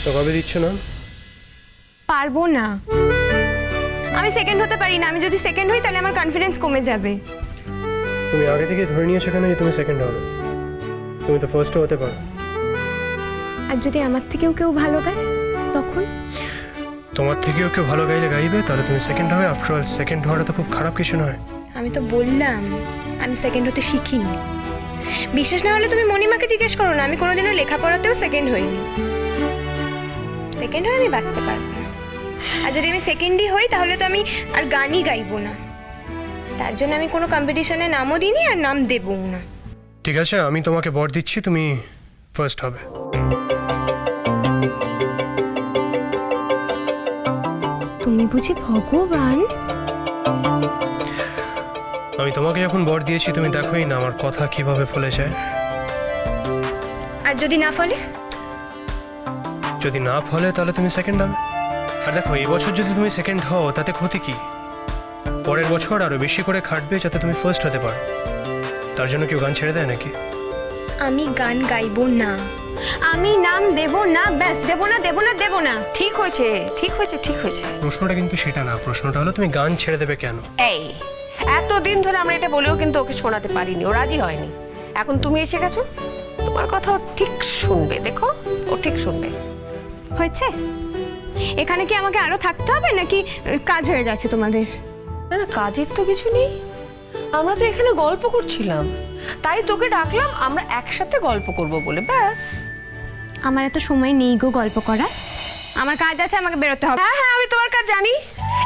তো কবে দিচ্ছ না? পারবো না, আমি সেকেন্ড হতে পারি না। আমি যদি সেকেন্ড হই তাহলে আমার কনফিডেন্স কমে যাবে। তুমি আগে থেকে ধরে নিয়েছো কেন যে তুমি সেকেন্ড হবে? তুমি তো ফার্স্টও হতে পারো। আর যদি আমার থেকেও কেউ ভালো গায় তখন? তোমার থেকেও কেউ ভালো গাইলে গাইবে, তাহলে তুমি সেকেন্ড হবে। আফটার অল সেকেন্ড হওয়াটা তো খুব খারাপ কিছু নয়। আমি তো বললাম আমি সেকেন্ড হতে শিখিনি। বিশ্বাস না হলে তুমি মণিমাকে জিজ্ঞেস করো না, আমি কোনোদিনও লেখাপড়াতেও সেকেন্ড হইনি। সেকেন্ড হয়ে আমি বাঁচতে পারবো না। আর যদি আমি সেকেন্ডই হই তাহলে তো আমি আর গানই গাইবো না। তার জন্য আমি কোনো কম্পিটিশনে নামও দিইনি আর নাম দেবও না। ঠিক আছে, আমি তোমাকে বর দিচ্ছি, তুমি ফার্স্ট হবে। তুমি বুঝি ভগবান? আমি তোমাকে যখন বর দিয়েছি তুমি দেখোই না আমার কথা কিভাবে ফলে যায়। আর যদি না ফলে? যদি না ফলে তাহলে তুমি সেকেন্ড হবে। আর দেখো, এই বছর যদি তুমি সেকেন্ড হও তাতে ক্ষতি কি? পরের বছর আরো বেশি করে খাটবে যাতে তুমি ফার্স্ট হতে পারো। তার জন্য কেউ গান ছেড়ে দেয় নাকি? আমি গান গাইবো না, আমি নাম দেব না, ব্যাস। দেব না, দেব না, দেব না। ঠিক হয়েছে, ঠিক হয়েছে, ঠিক হয়েছে। প্রশ্নটা কিন্তু সেটা না, প্রশ্নটা হলো তুমি গান ছেড়ে দেবে কেন? এই এতদিন ধরে আমরা এটা বলেও কিন্তু ওকে শোনাতে পারিনি, ও রাজি হয়নি। এখন তুমি এসে গেছো, তোমার কথা ও ঠিক শুনবে, দেখো ও ঠিক শুনবে। হয়েছে? এখানে কি আমাকে আরো থাকতে হবে নাকি কাজ হয়ে গেছে তোমাদের? না না, কাজের তো কিছু নেই, আমরা তো এখানে গল্প করছিলাম, তাই তোকে ডাকলাম আমরা একসাথে গল্প করব বলে, ব্যাস। আমার এত সময় নেই গো গল্প করা, আমার কাজ আছে, আমাকে বেরোতে হবে। হ্যাঁ হ্যাঁ, আমি তোমার কাজ জানি।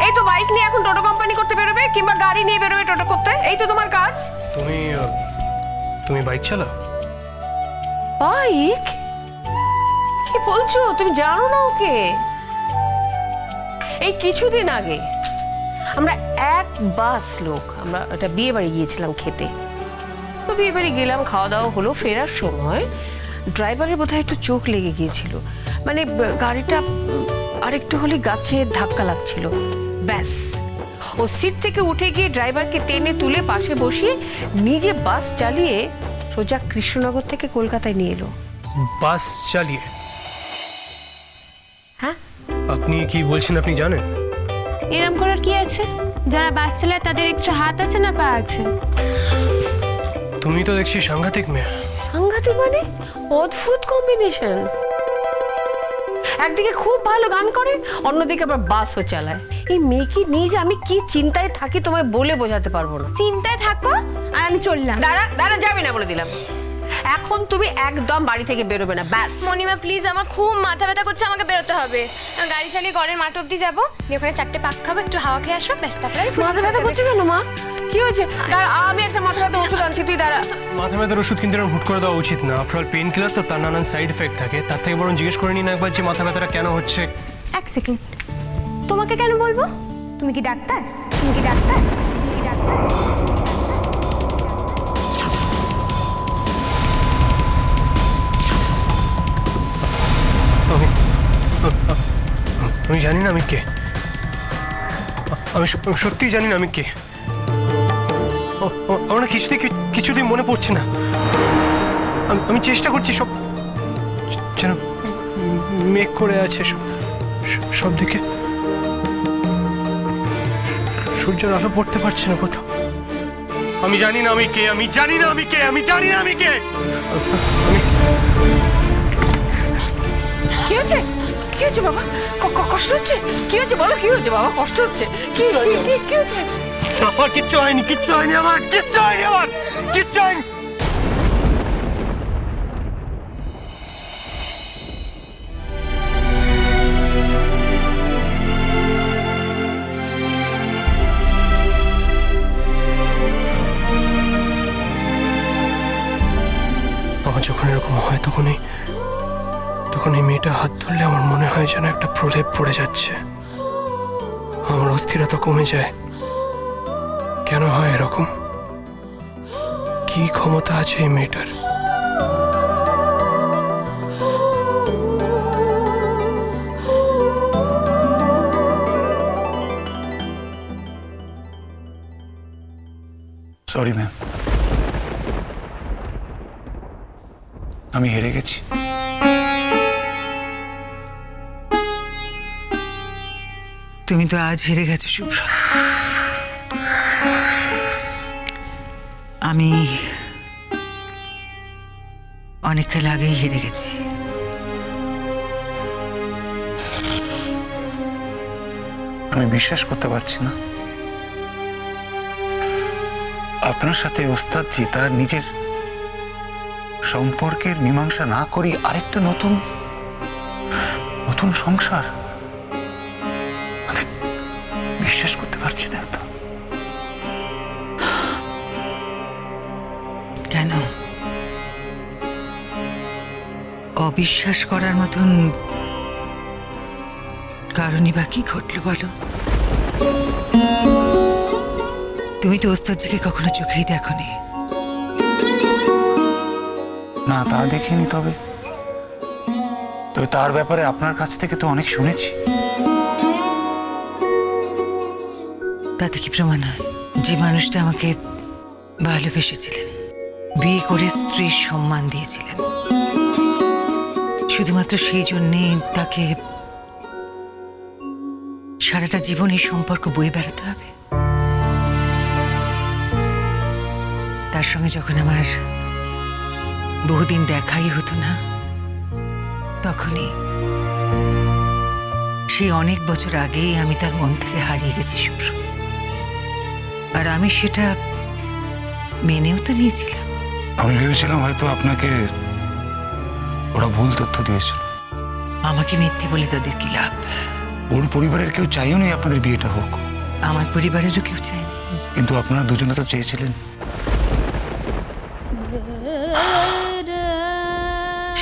এই তো বাইক নিয়ে এখন টোটো কোম্পানি করতে বেরোবে, কিংবা গাড়ি নিয়ে বেরোবে টোটো করতে, এই তো তোমার কাজ। তুমি বাইক চালাও? বাইক? কি বলছো, তুমি জানো না ওকে? এই কিছুদিন আগে আমরা এক বাস লোক আমরা একটা বিয়ে বাড়ি গিয়েছিলাম খেতে। তো বিয়ে বাড়ি গেলাম, খাওয়া দাওয়া হলো, ফেরার সময় ড্রাইভারের বোধহয় একটু চোখ লেগে গিয়েছিল, মানে গাড়িটা আরেকটু হলে গাছে ধাক্কা লাগছিল। ব্যাস, ও সিট থেকে উঠে গিয়ে ড্রাইভারকে টেনে তুলে পাশে বসিয়ে নিজে বাস চালিয়ে সোজা কৃষ্ণনগর থেকে কলকাতায় নিয়ে এলো। বাস চালিয়ে? হ্যাঁ, আপনি কি বলছেন আপনি জানেন? এরম করার কি আছে? যারা বাস চালায় তাদের এক্সট্রা হাত আছে না পা আছে? তুমি তো দেখছি সাংঘাতিক মেয়ে। সাংঘাতিক মানে? অদ্ভুত কম্বিনেশন। একদিকে খুব ভালো গান করে, অন্যদিকে আবার বাসও চালায়। এই মেয়েকে নিয়ে যে আমি কি চিন্তায় থাকি তোমায় বলে বোঝাতে পারবো না। চিন্তায় থাকো আর আমি চললাম। দাঁড়া দাঁড়া, যাবে না বলে দিলাম। এখন তুমি একদম বাড়ি থেকে বেরোবে না, ব্যাস। মণিমা প্লিজ, আমার খুব মাথা ব্যথা করছে, আমাকে বেরোতে হবে। আমি গাড়ি চালিয়ে ঘরের মাঠ অব্দি যাবো, দিয়ে ওখানে 4টে পাক খাবো, একটু হাওয়া খেয়ে আসবো, ব্যাস। তারপরে মাথা ব্যথা করছে কেন মা? কি হয়েছে? দাঁড়া, আমি একটা মাথা ব্যথা ওষুধ আনছি, তুই দাঁড়া। মাথা ব্যথার ওষুধ কিন্তু এরকম হুট করে দেওয়া উচিত না। আফটার অল পেন কিলার তো, তার নানান সাইড এফেক্ট থাকে। তার থেকে বরং জিজ্ঞেস করে নিন একবার যে মাথা ব্যথাটা কেন হচ্ছে। এক সেকেন্ড, তোমাকে কেন বলবো? তুমি কি ডাক্তার? তুমি কি ডাক্তার? তুমি কি ডাক্তার? আমি জানি না আমি কে। আমি সত্যিই জানি না আমি কে। আমার না কিছুতেই মনে পড়ছে না। আমি চেষ্টা করছি, সব যেন মেঘ করে আছে সব দিকে। সূর্যের আলো পড়তে পারছে না কোথাও। আমি জানি না আমি কে, আমি জানি না আমি কে, আমি জানি না আমি কে। কি হয়েছে? কি হয়েছে বাবা? কষ্ট হচ্ছে? কি হয়েছে বলো, কি হয়েছে বাবা? কষ্ট হচ্ছে? কি কি হয়েছে? আমার কিচ্ছু হয়নি, কিচ্ছু হয়নি, আমার কিচ্ছু হয়নি, আমার কিচ্ছু হয়নি। আমার যখন এরকম হয় তখন এই মেয়েটা হাত ধরলে আমার মনে হয় যেন একটা প্রলেপ পড়ে যাচ্ছে, আমার অস্থিরতা কমে যায়। কেন হয় এরকম? কি ক্ষমতা আছে এই মেয়েটার? সরি ম্যাম, আমি হেরে গেছি। তুমি তো আজ হেরে গেছো শুভ্র। আমি অনেককাল আগেই হেরে গেছি। আমি বিশ্বাস করতে পারছি না আপনার সাথে ওস্তাদজি তার নিজের সম্পর্কের মীমাংসা না করি আরেকটা নতুন নতুন সংসার। আমি বিশ্বাস করতে পারছি না একদম। কেন অবিশ্বাস করার মতন কারণই বা কি ঘটলো বলো? তুমি তো ওস্তাদজিকে কখনো চোখেই দেখোনি। না, তা দেখিনি। তবে তবে তার ব্যাপারে আপনার কাছ থেকে তো অনেক শুনেছি। তাতে কি প্রমাণ হয়? যে মানুষটা আমাকে ভালোবেসেছিলেন, বিয়ে করে স্ত্রীর সম্মান দিয়েছিলেন, শুধুমাত্র সেই জন্যে তাকে সারাটা জীবন এই সম্পর্ক বয়ে বেড়াতে হবে? তার সঙ্গে যখন আমার বহুদিন দেখাই হতো না, তখনই সেই অনেক বছর আগেই আমি তার মন থেকে হারিয়ে গেছি শুভ্র। আর আমি সেটা মেনেও তো নিয়েছিলাম। আমি ভেবেছিলাম হয়তো আপনাকে ওরা ভুল তথ্য দিয়েছিল। আমাকে মিথ্যে বলে তাদের কি লাভ? ওর পরিবারের কেউ চাইও নি আপনাদের বিয়েটা হোক। আমার পরিবারেরও কেউ চায়নি। কিন্তু আপনারা দুজনে তো চেয়েছিলেন।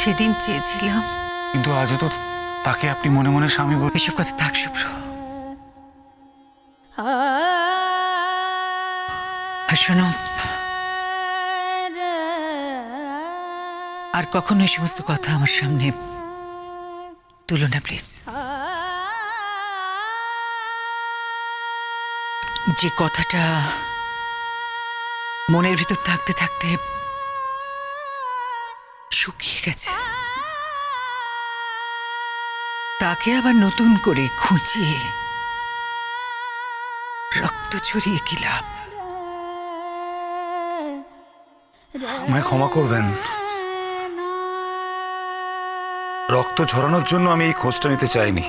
সেদিন চেয়েছিলাম। কিন্তু আজও তো তাকে আপনি মনে মনে স্বামী বলে। এসব কথা থাক শুভ্র। আর শোনো, আর কখনো এই সমস্ত কথা আমার সামনে তুলো না প্লিজ। যে কথাটা মনের ভিতর থাকতে থাকতে শুকিয়ে গেছে, তাকে আবার নতুন করে খুঁচিয়ে রক্ত ছড়িয়ে কি লাভ? আমায় ক্ষমা করবেন। রক্ত ঝরানোর জন্য আমি এই খোঁজটা নিতে চাইনি।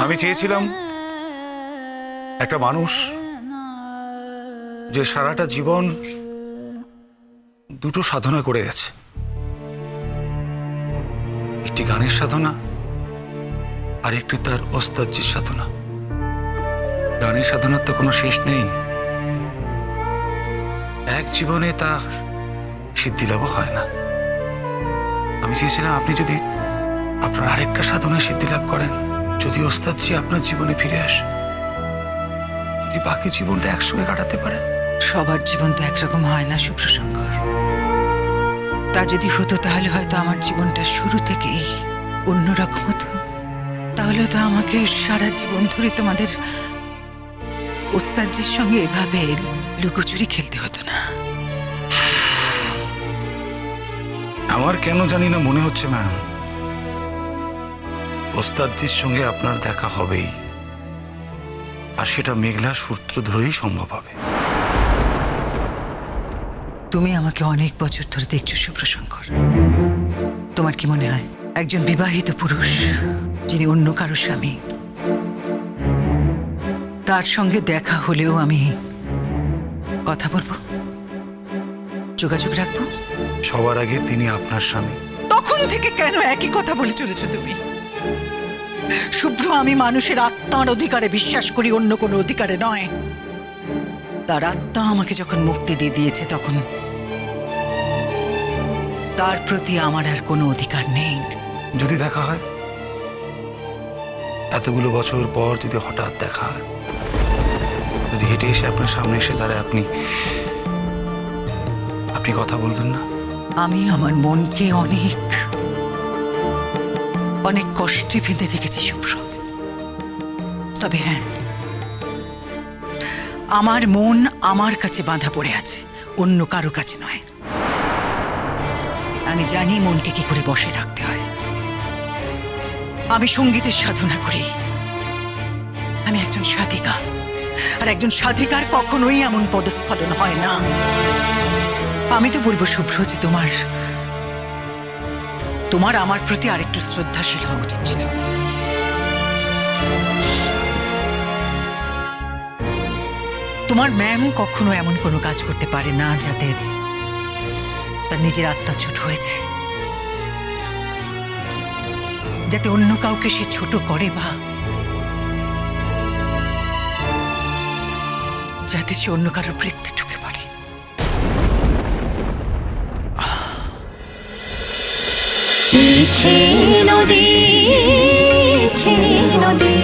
আমি চেয়েছিলাম একটা মানুষ যে সারাটা জীবন দুটো সাধনা করে গেছে, একটি গানের সাধনা আর একটি তার ওস্তাদজির সাধনা। গানের সাধনার তো কোনো শেষ নেই, এক জীবনে তা সিদ্ধি লাভ হয় না। আমি চেয়েছিলাম আপনি যদি আপনার আরেকটা সাধনায় সিদ্ধি লাভ করেন, যদি ওস্তাদজি আপনার জীবনে ফিরে আসে, যদি বাকি জীবনটা একসঙ্গে কাটাতে পারেন। সবার জীবন তো একরকম হয় না শুভ্রশঙ্কর। তা যদি হতো তাহলে হয়তো আমার জীবনটা শুরু থেকেই অন্যরকম হতো। তাহলে তো আমাকে সারা জীবন ধরে তোমাদের ওস্তাদজির সঙ্গে এভাবে লুকোচুরি খেলতে হতো না। আমার কেন জানি না মনে হচ্ছে ম্যাম, ওস্তাদজির সঙ্গে আপনার দেখা হবেই, আর সেটা মেঘলার সূত্র ধরেই সম্ভব হবে। তুমি আমাকে অনেক বছর ধরে দেখছো শুভ্রশঙ্কর। তোমার কি মনে হয় একজন বিবাহিত পুরুষ যিনি অন্য কারো স্বামী, তার সঙ্গে দেখা হলেও আমি কথা বলবো, যোগাযোগ রাখবো? সবার আগে তিনি আপনার স্বামী। তখন থেকে কেন একই কথা বলে চলেছো তুমি? শুভ্র, আমি মানুষের আত্মার অধিকারে বিশ্বাস করি, অন্য কোনো অধিকারে নয়। তার আত্মা আমাকে যখন মুক্তি দিয়ে দিয়েছে, তখন তার প্রতি আমার আর কোনো অধিকার নেই। যদি দেখা হয়, এতগুলো বছর পর যদি হঠাৎ দেখা হয়, যদি হেঁটে এসে আপনার সামনে এসে দাঁড়ায়, আপনি কথা বলবেন না? আমি আমার মনকে অনেক অনেক কষ্টে বেঁধে রেখেছি শুভ্র। তবে হ্যাঁ, আমার মন আমার কাছে বাঁধা পড়ে আছে, অন্য কারো কাছে নয়। আমি জানি মনকে কি করে বসে রাখতে হয়। আমি সঙ্গীতের সাধনা করি। আমি একজন সাধিকা, আর একজন সাধিকার কখনোই এমন পদস্খলন হয় না। আমি তো বলবো শুভ্র যে তোমার আমার প্রতি আরেকটু শ্রদ্ধাশীল হওয়া উচিত ছিল। তোমার ম্যাম কখনো এমন কোনো কাজ করতে পারে না যাতে তার নিজের আত্মা ছোট হয়ে যায়, যাতে অন্য কাউকে সে ছোট করে, বা যাতে সে অন্য কারো বৃত্তে ঢুকে পড়ে। নদী